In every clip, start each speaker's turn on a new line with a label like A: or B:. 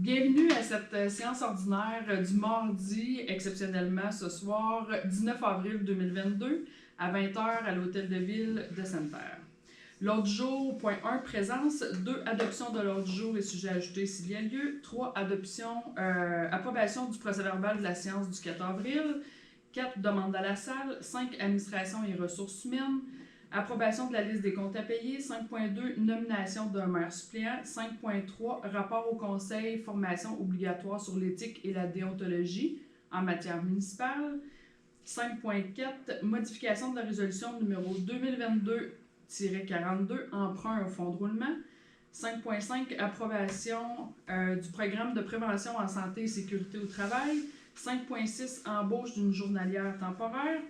A: Bienvenue à cette séance ordinaire du mardi, exceptionnellement ce soir, 19 avril 2022, à 20h à l'Hôtel de Ville de Sainte-Terre. L'ordre du jour, point 1, présence. 2, adoption de l'ordre du jour et sujets ajoutés s'il y a lieu. 3, approbation du procès-verbal de la séance du 4 avril. 4, demande à la salle. 5, administration et ressources humaines. Approbation de la liste des comptes à payer. 5.2, nomination d'un maire suppléant. 5.3, rapport au conseil, formation obligatoire sur l'éthique et la déontologie en matière municipale. 5.4, modification de la résolution numéro 2022-42, emprunt au fonds de roulement. 5.5, approbation du programme de prévention en santé et sécurité au travail. 5.6, embauche d'une journalière temporaire.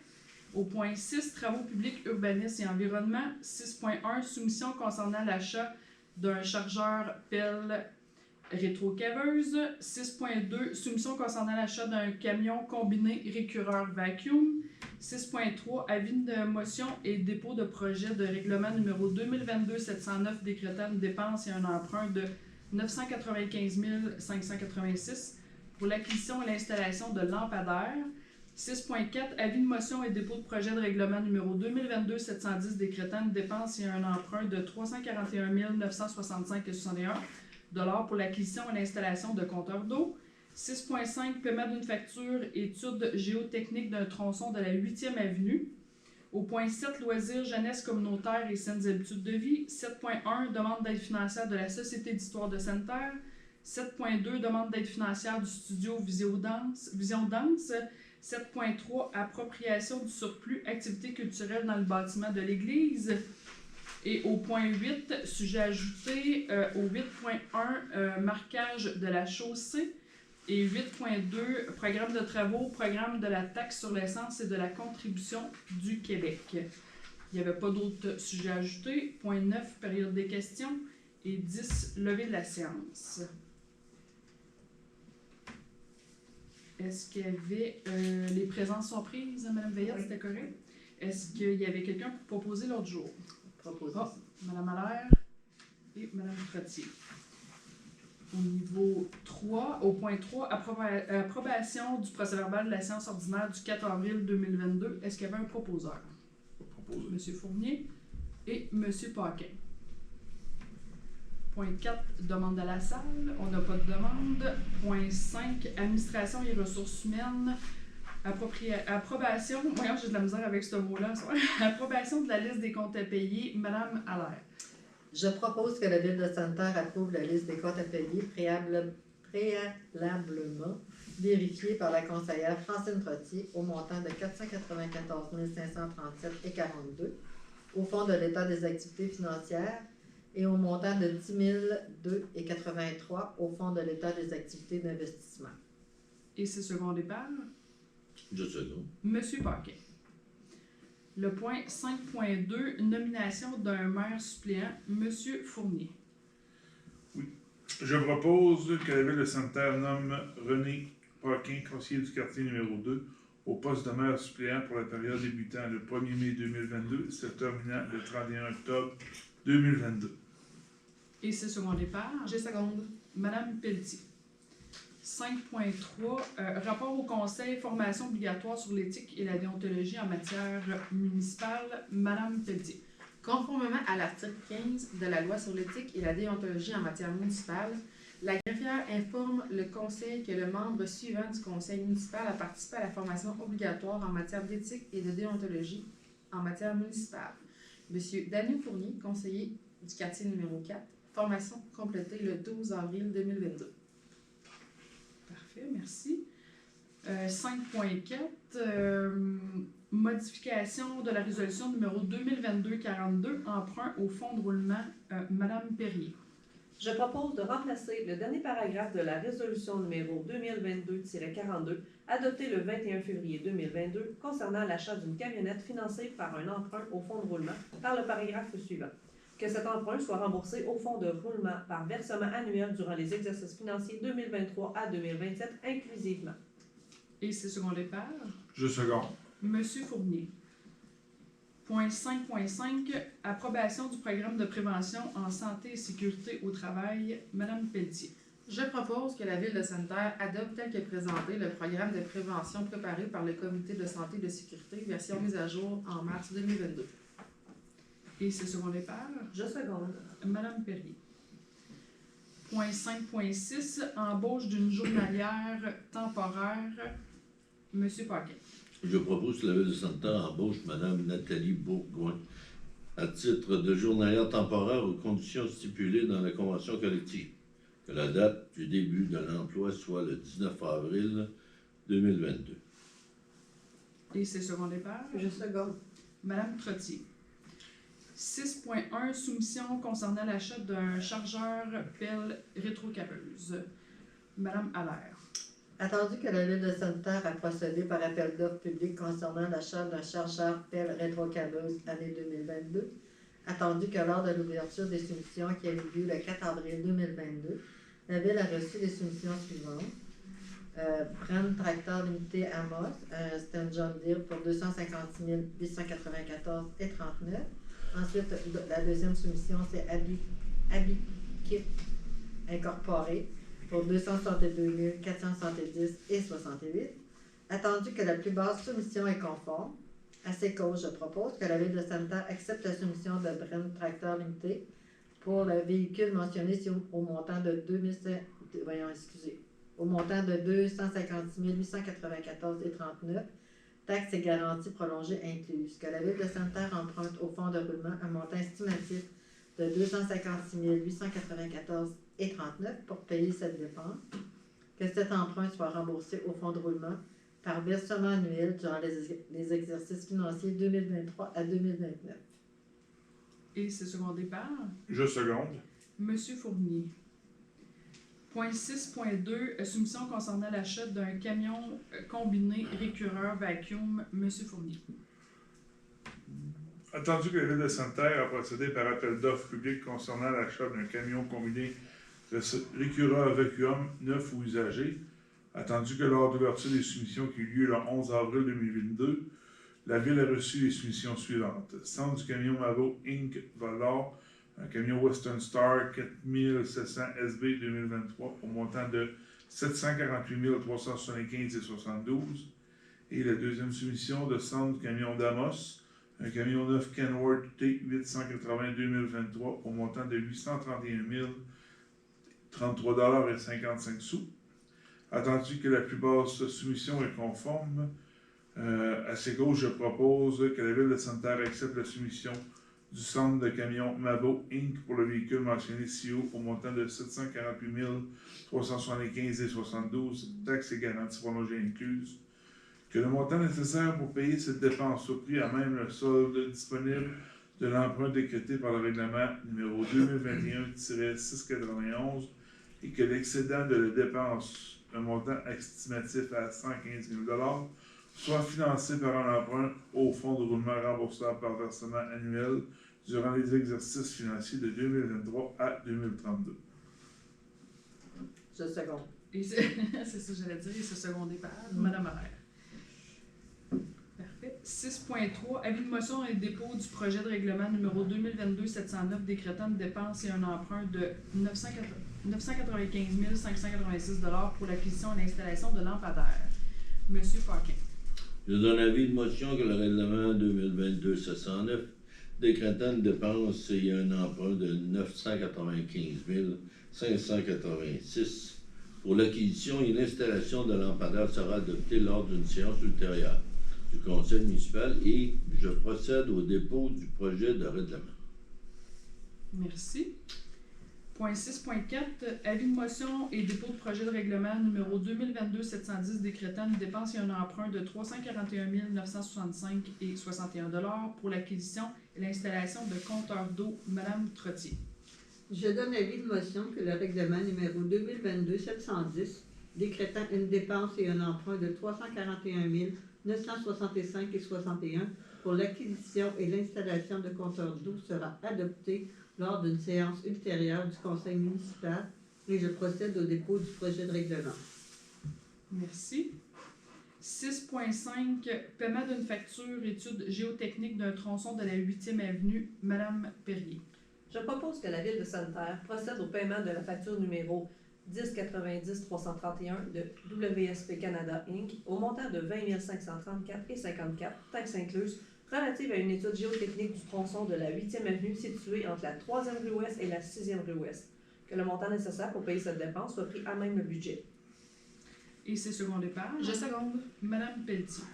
A: Au point 6, travaux publics, urbanisme et environnement. 6.1, soumission concernant l'achat d'un chargeur pelle rétrocaveuse. 6.2, soumission concernant l'achat d'un camion combiné récureur vacuum. 6.3, avis de motion et dépôt de projet de règlement numéro 2022-709 décrétant une dépense et un emprunt de 995 586 pour l'acquisition et l'installation de lampadaires. 6.4, avis de motion et dépôt de projet de règlement numéro 2022-710 décrétant une dépense et un emprunt de 341 965,61 $ pour l'acquisition et l'installation de compteurs d'eau. 6.5, paiement d'une facture étude géotechnique d'un tronçon de la 8e avenue. Au point 7, loisirs, jeunesse communautaire et saines habitudes de vie. 7.1, demande d'aide financière de la Société d'histoire de Sainte-Terre. 7.2, demande d'aide financière du studio Vision Danse. 7.3, appropriation du surplus activité culturelle dans le bâtiment de l'église. Et au point 8, sujet ajouté, au 8.1, marquage de la chaussée. Et 8.2, programme de travaux, programme de la taxe sur l'essence et de la contribution du Québec. Il n'y avait pas d'autres sujets ajoutés. Point 9, période des questions. Et 10, levée de la séance. Est-ce qu'il y avait... les présences sont prises, Mme Veillette, oui. C'était correct? Est-ce qu'il y avait quelqu'un pour proposer l'autre jour? Mme Allaire et Mme Trottier. Au niveau 3, au point 3, approbation du procès-verbal de la séance ordinaire du 4 avril 2022. Est-ce qu'il y avait un proposeur? M. Fournier et M. Paquin. Point 4, demande à la salle. On n'a pas de demande. Point 5, administration et ressources humaines. Approbation. Voyons, j'ai de la misère avec ce mot-là. Approbation de la liste des comptes à payer. Madame Allaire.
B: Je propose que la Ville de Sainte-Terre approuve la liste des comptes à payer préalablement vérifiée par la conseillère Francine Trottier au montant de 494 537,42 au fonds de l'État des activités financières et au montant de 10 002,83 au fonds de l'État des activités d'investissement.
A: Et c'est secondé par?
C: Je second.
A: Monsieur Paquet. Le point 5.2, nomination d'un maire suppléant, Monsieur Fournier.
D: Oui. Je propose que la Ville de Sainte-Terre nomme René Paquin, conseiller du quartier numéro 2, au poste de maire suppléant pour la période débutant le 1er mai 2022 et se terminant le 31 octobre 2022.
A: Et c'est secondé par?
B: Je seconde.
A: Madame Pelletier. 5.3, rapport au conseil, formation obligatoire sur l'éthique et la déontologie en matière municipale. Madame Pelletier.
E: Conformément à l'article 15 de la loi sur l'éthique et la déontologie en matière municipale, la greffière informe le conseil que le membre suivant du conseil municipal a participé à la formation obligatoire en matière d'éthique et de déontologie en matière municipale. Monsieur Daniel Fournier, conseiller du quartier numéro 4, formation complétée le 12 avril 2022.
A: Parfait, merci. 5.4, modification de la résolution numéro 2022-42, emprunt au fonds de roulement. Madame Perrier.
F: Je propose de remplacer le dernier paragraphe de la résolution numéro 2022-42, adoptée le 21 février 2022, concernant l'achat d'une camionnette financée par un emprunt au fonds de roulement, par le paragraphe suivant. Que cet emprunt soit remboursé au fonds de roulement par versement annuel durant les exercices financiers 2023 à 2027 inclusivement.
A: Et c'est secondé par?
D: Je seconde.
A: Monsieur Fournier. Point 5.5, approbation du programme de prévention en santé et sécurité au travail. Madame Pelletier.
E: Je propose que la Ville de Sainte-Terre adopte tel que présenté le programme de prévention préparé par le Comité de santé et de sécurité, version mise à jour en mars 2022.
A: Et c'est secondé par
F: Je seconde.
A: Madame Perrier. Point 5.6, embauche d'une journalière temporaire. Monsieur Paquin.
C: Je propose que la Ville de Sainte-Terre embauche Mme Nathalie Bourgoin à titre de journalière temporaire aux conditions stipulées dans la convention collective. Que la date du début de l'emploi soit le 19 avril 2022.
A: Et c'est secondé par
F: Je seconde.
A: Madame Trottier. 6.1, soumission concernant l'achat d'un chargeur pelle rétrocapeuse. Madame Allaire.
B: Attendu que la Ville de Sainte-Terre a procédé par appel d'offres public concernant l'achat d'un chargeur pelle rétrocabeuse année 2022, attendu que lors de l'ouverture des soumissions qui a eu lieu le 4 avril 2022, la Ville a reçu les soumissions suivantes. Bren Tracteur Limité Amos, c'est un John Deere pour 256 894 et 39. Ensuite, la deuxième soumission, c'est Habikip Incorporé pour 262 470 et 68. Attendu que la plus basse soumission est conforme, à ces causes, je propose que la Ville de Sainte-Terre accepte la soumission de Bren Tracteur Limité pour le véhicule mentionné au montant de 256 894 et 39, taxes et garanties prolongées incluses. Que la Ville de Sainte-Terre emprunte au fonds de roulement un montant estimatif de 256 894 et 39 pour payer cette dépense. Que cet emprunt soit remboursé au fonds de roulement par versement annuel durant les exercices financiers 2023 à 2029.
A: Et c'est secondé par
D: Je seconde.
A: Monsieur Fournier. Point 6.2, soumission concernant l'achat d'un camion combiné récureur vacuum. Monsieur Fournier.
D: Attendu que la Ville de Sainte-Terre a procédé par appel d'offres public concernant l'achat d'un camion combiné récureur vacuum neuf ou usagé, attendu que lors de l'ouverture des soumissions qui eut lieu le 11 avril 2022, la Ville a reçu les soumissions suivantes. Centre du camion Mavo Inc. Valor, un camion Western Star 4700 SB 2023 au montant de 748 375 et 72. Et la deuxième soumission de Centre du camion Damos, un camion neuf Kenworth T880 2023 au montant de 831 033,55 $. Attendu que la plus basse soumission est conforme, à ces causes, je propose que la Ville de Sainte-Terre accepte la soumission du centre de camion Mabo Inc. pour le véhicule mentionné ci-haut au montant de 748 375 et 72, taxes et garanties prolongées incluses. Que le montant nécessaire pour payer cette dépense soit pris à même le solde disponible de l'emprunt décrété par le règlement numéro 2021-691 et que l'excédent de la dépense, un montant estimatif à 115 000 $, soit financé par un emprunt au fonds de roulement remboursable par versement annuel durant les exercices financiers de 2023 à 2032.
B: Je seconde.
A: Et c'est ça que j'allais dire, et c'est secondé par Madame Allaire. Parfait. 6.3, avis de motion et dépôt du projet de règlement numéro 2022-709 décrétant une dépense et un emprunt de 995 586 $ pour l'acquisition et l'installation de lampadaires. Monsieur Paquin.
C: Je donne avis de motion que le règlement 2022-709 décrétant une dépense et un emprunt de 995 586 pour l'acquisition et l'installation de lampadaires sera adopté lors d'une séance ultérieure du Conseil municipal et je procède au dépôt du projet de règlement.
A: Merci. Point 6.4, avis de motion et dépôt de projet de règlement numéro 2022-710 décrétant une dépense et un emprunt de 341 965 et 61 $ pour l'acquisition et l'installation de compteurs d'eau. Madame Trottier.
G: Je donne avis de motion que le règlement numéro 2022-710 décrétant une dépense et un emprunt de 341 965 et 61 pour l'acquisition et l'installation de compteurs d'eau sera adopté lors d'une séance ultérieure du Conseil municipal et je procède au dépôt du projet de règlement.
A: Merci. 6.5, paiement d'une facture étude géotechnique d'un tronçon de la 8e avenue. Madame Perrier.
F: Je propose que la Ville de Sainte-Terre procède au paiement de la facture numéro 1090-331 de WSP Canada Inc. au montant de 20 534,54, taxes incluses, relative à une étude géotechnique du tronçon de la 8e avenue située entre la 3e rue Ouest et la 6e rue Ouest. Que le montant nécessaire pour payer cette dépense soit pris à même le budget.
A: Et c'est secondé par
E: Je seconde.
A: Madame Pelletier.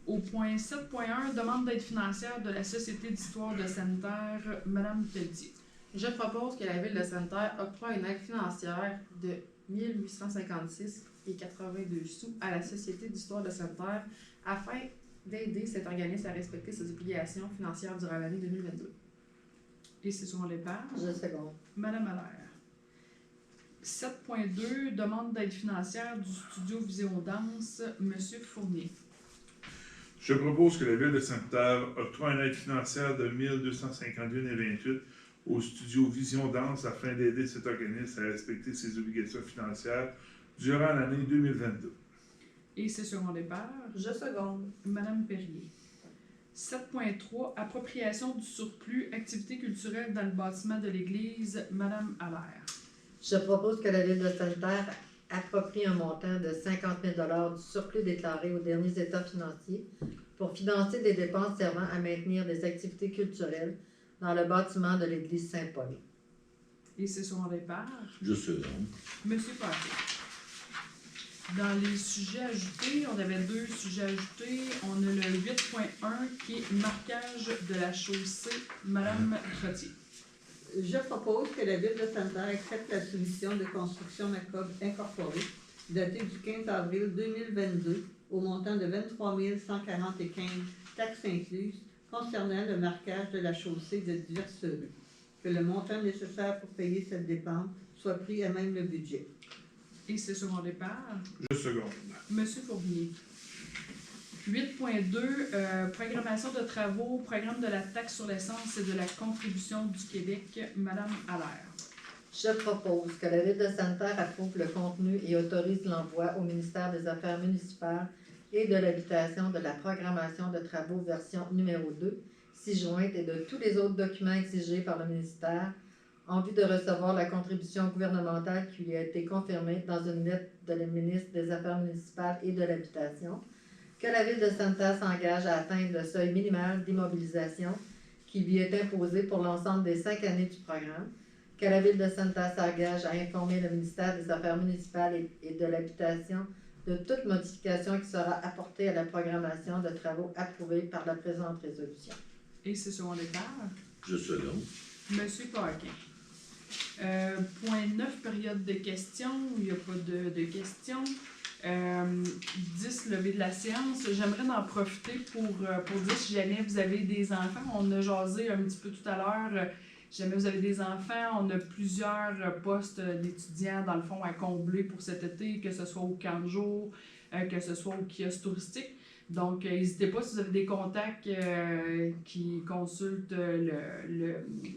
A: Au point 7.1, demande d'aide financière de la Société d'histoire de Sainte-Terre, Madame Pelletier.
E: Je propose que la Ville de Sainte-Terre octroie une aide financière de 1856,82 sous à la Société d'histoire de Sainte-Terre afin d'aider cet organisme à respecter ses obligations financières durant l'année 2022.
A: Et c'est secondé par
B: Je seconde.
A: Madame Allaire. 7.2, demande d'aide financière du studio Vision Danse, Monsieur Fournier.
D: Je propose que la Ville de Sainte-Terre octroie une aide financière de 1251,28 au studio Vision Danse afin d'aider cet organisme à respecter ses obligations financières durant l'année 2022.
A: Et c'est secondé par
F: Je seconde.
A: Madame Perrier. 7.3, appropriation du surplus, activité culturelle dans le bâtiment de l'église, Madame Allaire.
B: Je propose que la Ville de Sainte-Terre approprie un montant de 50 000 du surplus déclaré aux derniers états financiers pour financer des dépenses servant à maintenir des activités culturelles dans le bâtiment de l'église Saint-Paul.
A: Et c'est secondé par
C: Je seconde.
A: Monsieur Paquet. Dans les sujets ajoutés, on avait 2 sujets ajoutés. On a le 8.1 qui est marquage de la chaussée, Madame Trottier.
G: Je propose que la Ville de Sainte-Terre accepte la soumission de Construction Macob Incorporée, datée du 15 avril 2022, au montant de 23 145, taxes incluses, concernant le marquage de la chaussée de diverses rues. Que le montant nécessaire pour payer cette dépense soit pris à même le budget.
A: Et c'est secondé par
D: Je seconde.
A: Monsieur Fournier. 8.2, programmation de travaux, programme de la taxe sur l'essence et de la contribution du Québec, Madame Allaire.
B: Je propose que la Ville de Sainte-Terre approuve le contenu et autorise l'envoi au ministère des Affaires municipales et de l'Habitation de la programmation de travaux version numéro 2, ci-jointe et de tous les autres documents exigés par le ministère en vue de recevoir la contribution gouvernementale qui lui a été confirmée dans une lettre de la ministre des Affaires municipales et de l'Habitation, que la Ville de Sainte-Terre s'engage à atteindre le seuil minimal d'immobilisation qui lui est imposé pour l'ensemble des 5 années du programme, que la Ville de Sainte-Terre s'engage à informer le ministère des Affaires municipales et de l'Habitation de toute modification qui sera apportée à la programmation de travaux approuvés par la présente résolution.
A: Et c'est secondé par
C: Je seconde.
A: Monsieur Paquin. Point 9, période de questions. Il n'y a pas de questions. 10, levée de la séance. J'aimerais en profiter pour dire si jamais vous avez des enfants. On a jasé un petit peu tout à l'heure. Si jamais vous avez des enfants, on a plusieurs postes d'étudiants, dans le fond, à combler pour cet été, que ce soit au camp de jour, que ce soit au kiosque touristique. Donc, n'hésitez pas si vous avez des contacts qui consultent le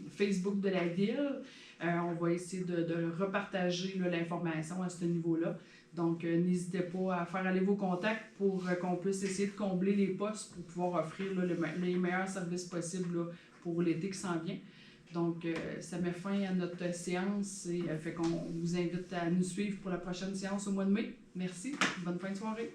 A: Facebook de la ville. On va essayer de repartager l'information à ce niveau-là. Donc, n'hésitez pas à faire aller vos contacts pour qu'on puisse essayer de combler les postes pour pouvoir offrir les meilleurs services possibles pour l'été qui s'en vient. Donc, ça met fin à notre séance et fait qu'on vous invite à nous suivre pour la prochaine séance au mois de mai. Merci. Bonne fin de soirée.